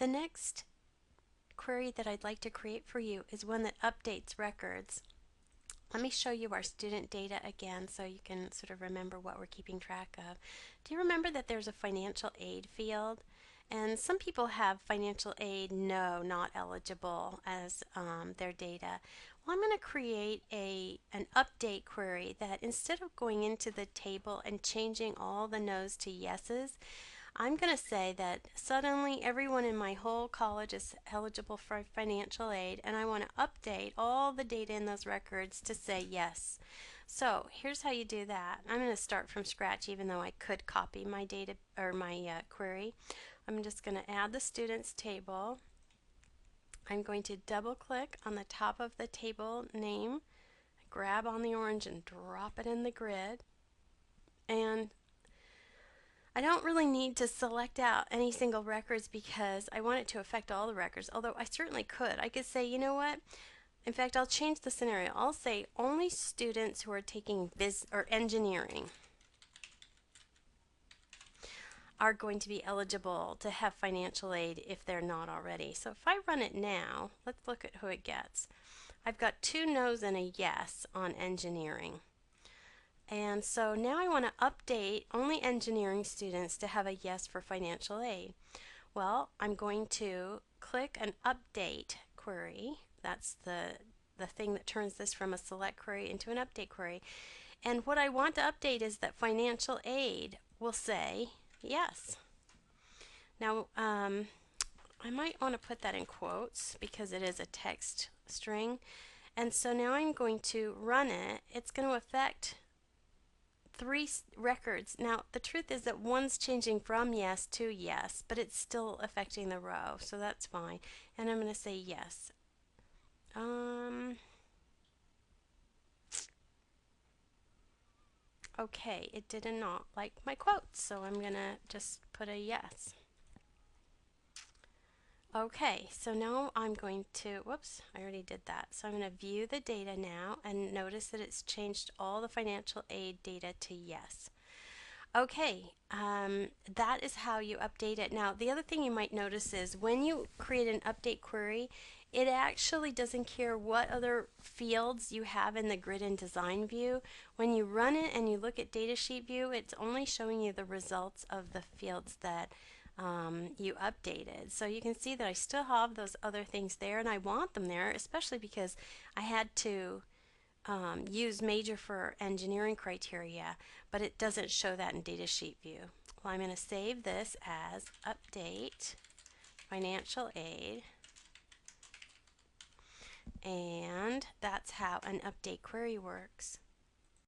The next query that I'd like to create for you is one that updates records. Let me show you our student data again so you can sort of remember what we're keeping track of. Do you remember that there's a financial aid field? And some people have financial aid, no, not eligible as their data. Well, I'm going to create an update query that instead of going into the table and changing all the no's to yeses, I'm going to say that suddenly everyone in my whole college is eligible for financial aid, and I want to update all the data in those records to say yes. So here's how you do that. I'm going to start from scratch even though I could copy my data or my query. I'm just going to add the students table. I'm going to double click on the top of the table name, grab on the orange and drop it in the grid. And I don't really need to select out any single records because I want it to affect all the records, although I certainly could. I could say, you know what? In fact, I'll change the scenario. I'll say only students who are taking engineering are going to be eligible to have financial aid if they're not already. So if I run it now, let's look at who it gets. I've got 2 no's and a yes on engineering. And so now I want to update only engineering students to have a yes for financial aid. Well, I'm going to click an update query. That's the thing that turns this from a select query into an update query. And what I want to update is that financial aid will say yes. Now, I might want to put that in quotes because it is a text string. And so now I'm going to run it. It's going to affect 3 records. Now, the truth is that one's changing from yes to yes, but it's still affecting the row, so that's fine. And I'm going to say yes. Okay, it did not like my quotes, so I'm going to just put a yes. Okay, so now I'm going to, whoops, I already did that. So I'm going to view the data now and notice that it's changed all the financial aid data to yes. Okay, that is how you update it. Now, the other thing you might notice is when you create an update query, it actually doesn't care what other fields you have in the grid and design view. When you run it and you look at datasheet view, it's only showing you the results of the fields that you updated. So you can see that I still have those other things there, and I want them there, especially because I had to use major for engineering criteria, but it doesn't show that in datasheet view. Well, I'm going to save this as update financial aid, and that's how an update query works.